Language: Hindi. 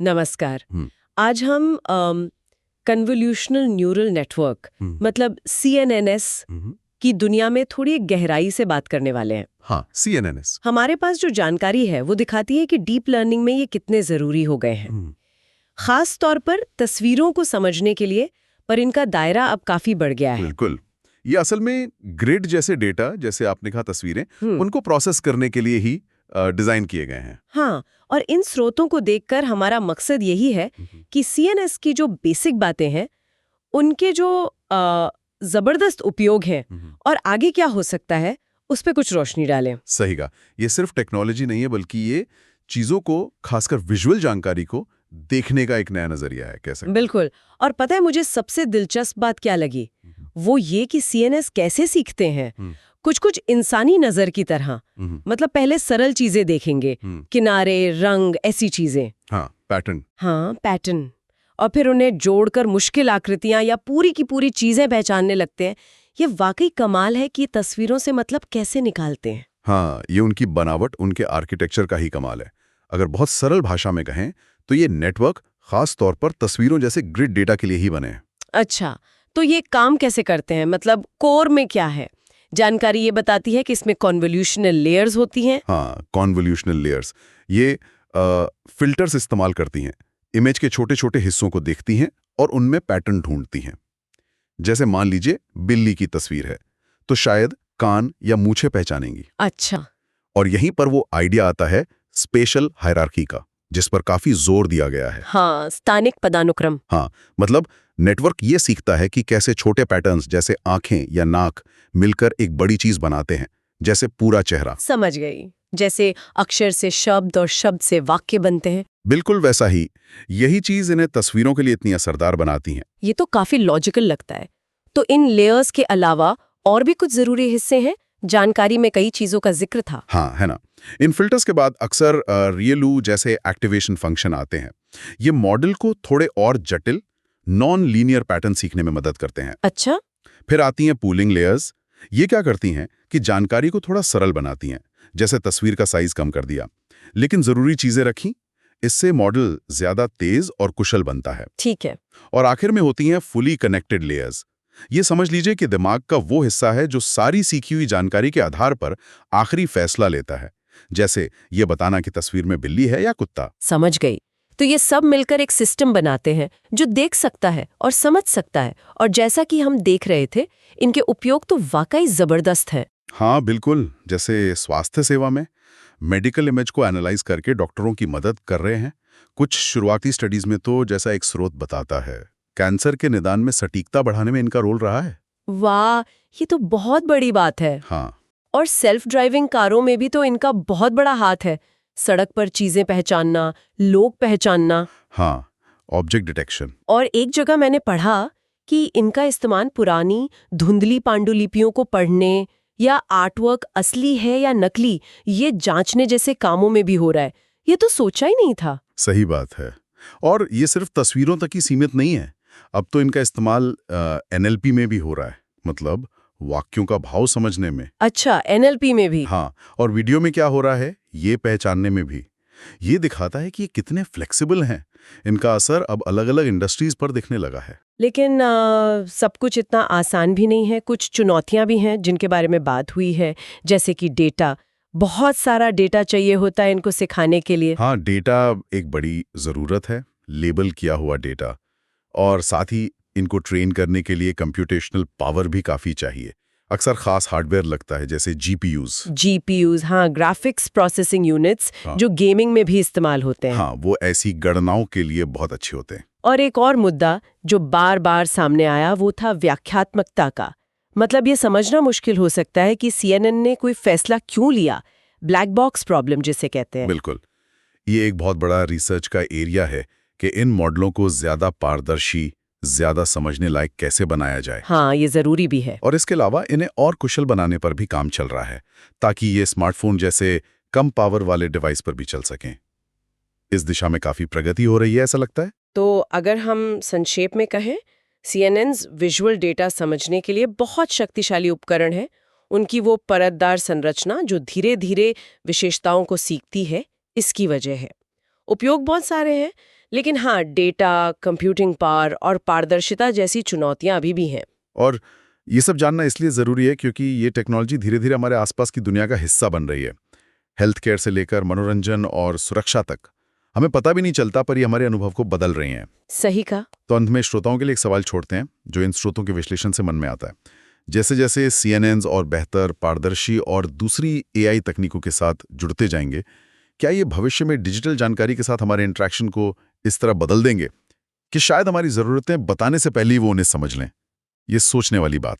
नमस्कार। आज हम कन्वोल्यूशनल न्यूरल नेटवर्क मतलब CNNS की दुनिया में थोड़ी गहराई से बात करने वाले हैं। हाँ, CNNS। हमारे पास जो जानकारी है वो दिखाती है कि डीप लर्निंग में ये कितने जरूरी हो गए हैं, खास तौर पर तस्वीरों को समझने के लिए, पर इनका दायरा अब काफी बढ़ गया है। बिल्कुल। ये असल में ग्रिड जैसे डेटा, जैसे आपने कहा तस्वीरें, उनको प्रोसेस करने के लिए ही डिजाइन किए गए हैं। हाँ, और इन स्रोतों को देखकर हमारा मकसद यही है कि CNS की जो बेसिक बातें हैं उनके जो जबरदस्त उपयोग हैं और आगे क्या हो सकता है उस पर कुछ रोशनी डालें। सही कहा। ये सिर्फ टेक्नोलॉजी नहीं है, बल्कि ये चीजों को, खासकर विजुअल जानकारी को देखने का एक नया नजरिया है, कह सकते हैं। बिल्कुल। और पता है मुझे सबसे दिलचस्प बात क्या लगी, वो ये कि CNS कैसे सीखते हैं, कुछ कुछ इंसानी नजर की तरह। मतलब पहले सरल चीजें देखेंगे, किनारे, रंग, ऐसी चीजें। हाँ, पैटर्न। और फिर उन्हें जोड़कर मुश्किल आकृतियां या पूरी की पूरी चीजें पहचानने लगते हैं। ये वाकई कमाल है कि तस्वीरों से मतलब कैसे निकालते हैं। हाँ, ये उनकी बनावट, उनके आर्किटेक्चर का ही कमाल है। अगर बहुत सरल भाषा में कहें तो ये नेटवर्क खास तौर पर तस्वीरों जैसे ग्रिड डेटा के लिए ही बने हैं। अच्छा, तो ये काम कैसे करते हैं, मतलब कोर में क्या है? जानकारी ये बताती है कि इसमें कॉन्वोल्यूशनल लेयर्स होती हैं। हाँ, कॉन्वोल्यूशनल लेयर्स ये फिल्टर्स इस्तेमाल करती हैं, इमेज के छोटे छोटे हिस्सों को देखती हैं और उनमें पैटर्न ढूंढती हैं। जैसे मान लीजिए बिल्ली की तस्वीर है तो शायद कान या मूछें पहचानेंगी। अच्छा। और यहीं पर वो आइडिया आता है स्पेशल हायरार्की का, जिस पर काफी जोर दिया गया है। हाँ, स्थानिक पदानुक्रम। हाँ, मतलब नेटवर्क ये सीखता है कि कैसे छोटे पैटर्न्स जैसे आंखें या नाक मिलकर एक बड़ी चीज बनाते हैं, जैसे पूरा चेहरा। समझ गई। जैसे अक्षर से शब्द और शब्द से वाक्य बनते हैं। बिल्कुल वैसा ही। यही चीज इन्हें तस्वीरों के लिए इतनी असरदार बनाती है। ये तो काफी लॉजिकल लगता है। तो इन लेयर्स के अलावा और भी कुछ जरूरी हिस्से हैं? जानकारी में कई चीजों का जिक्र था। हाँ, है ना। इन फिल्टर्स के बाद अक्सर रियलू जैसे एक्टिवेशन फंक्शन आते हैं। ये मॉडल को थोड़े और जटिल नॉन लीनियर पैटर्न सीखने में मदद करते हैं। अच्छा। फिर आती हैं पूलिंग लेयर्स। ये क्या करती हैं कि जानकारी को थोड़ा सरल बनाती हैं, जैसे तस्वीर का साइज कम कर दिया, लेकिन जरूरी चीजें रखी। इससे मॉडल ज्यादा तेज और कुशल बनता है। ठीक है। और आखिर में होती हैं फुली कनेक्टेड लेयर्स। ये समझ लीजिए कि दिमाग का वो हिस्सा है जो सारी सीखी हुई जानकारी के आधार पर आखिरी फैसला लेता है, जैसे ये बताना कि तस्वीर में बिल्ली है या कुत्ता। समझ गई। तो ये सब मिलकर एक सिस्टम बनाते हैं जो देख सकता है और समझ सकता है, और जैसा कि हम देख रहे थे, इनके उपयोग तो वाकई जबरदस्त है। हाँ बिल्कुल, जैसे स्वास्थ्य सेवा में मेडिकल इमेज को एनालाइज करके डॉक्टरों की मदद कर रहे हैं। कुछ शुरुआती स्टडीज में तो, जैसा एक स्रोत बताता है, कैंसर के निदान में सटीकता बढ़ाने में इनका रोल रहा है। वाह, ये तो बहुत बड़ी बात है। हाँ, और सेल्फ ड्राइविंग कारों में भी तो इनका बहुत बड़ा हाथ है। सड़क पर चीजें पहचानना, लोग पहचानना। हाँ, ऑब्जेक्ट डिटेक्शन। और एक जगह मैंने पढ़ा कि इनका इस्तेमाल पुरानी धुंधली पांडुलिपियों को पढ़ने या आर्टवर्क असली है या नकली, ये जांचने जैसे कामों में भी हो रहा है। ये तो सोचा ही नहीं था। सही बात है। और ये सिर्फ तस्वीरों तक ही सीमित नहीं है। अब तो इनका इस्तेमाल NLP में भी हो रहा है, मतलब वाक्यों का भाव समझने में। अच्छा, NLP में भी? हाँ, और वीडियो में क्या हो रहा है ये पहचानने में भी। ये दिखाता है कि ये कितने फ्लेक्सिबल हैं। इनका असर अब अलग अलग इंडस्ट्रीज पर दिखने लगा है। लेकिन सब कुछ इतना आसान भी नहीं है। कुछ चुनौतियां भी हैं जिनके बारे में बात हुई है, जैसे कि डेटा। बहुत सारा डेटा चाहिए होता है इनको सिखाने के लिए। हाँ, डेटा एक बड़ी ज़रूरत है, लेबल किया हुआ डेटा। और साथ ही इनको ट्रेन करने के लिए कंप्यूटेशनल पावर भी काफ़ी चाहिए। अक्सर खास हार्डवेयर लगता है, जैसे GPUs। हाँ, ग्राफिक्स प्रोसेसिंग यूनिट्स, हाँ। जो गेमिंग में भी इस्तेमाल होते हैं। हाँ, वो ऐसी गणनाओं के लिए बहुत अच्छे होते हैं। और एक और मुद्दा जो बार बार सामने आया वो था व्याख्यात्मकता का। मतलब ये समझना मुश्किल हो सकता है कि CNN ने कोई फैसला क्यों लिया। ब्लैक बॉक्स प्रॉब्लम जिसे कहते हैं। बिल्कुल, ये एक बहुत बड़ा रिसर्च का एरिया है कि इन मॉडलों को ज्यादा पारदर्शी, ज्यादा समझने लायक कैसे बनाया जाए। हाँ, ये जरूरी भी है। और इसके अलावा इन्हें और कुशल बनाने पर भी काम चल रहा है, ताकि ये स्मार्टफोन जैसे कम पावर वाले डिवाइस पर भी चल सकें। इस दिशा में काफी प्रगति हो रही है, ऐसा लगता है। तो अगर हम संक्षेप में कहें, CNNs विजुअल डेटा समझने के लिए बहुत शक्तिशाली उपकरण है। उनकी वो परतदार संरचना जो धीरे धीरे विशेषताओं को सीखती है, इसकी वजह है। उपयोग बहुत सारे हैं, लेकिन हाँ, डेटा, कंप्यूटिंग पावर और पारदर्शिता जैसी चुनौतियां अभी भी हैं। और ये सब जानना इसलिए ज़रूरी है क्योंकि ये टेक्नोलॉजी धीरे धीरे हमारे आसपास की दुनिया का हिस्सा बन रही है। हेल्थ केयर से लेकर मनोरंजन और सुरक्षा तक हमें पता भी नहीं चलता, पर ये हमारे अनुभव को बदल रही हैं। सही कहा। तो अंत में श्रोताओं के लिए एक सवाल छोड़ते हैं जो इन स्रोतों के विश्लेषण से मन में आता है। जैसे जैसे CNNs और बेहतर, पारदर्शी और दूसरी AI तकनीकों के साथ जुड़ते जाएंगे, क्या ये भविष्य में डिजिटल जानकारी के साथ हमारे इंटरेक्शन को इस तरह बदल देंगे कि शायद हमारी ज़रूरतें बताने से पहले ही वो उन्हें समझ लें? ये सोचने वाली बात है।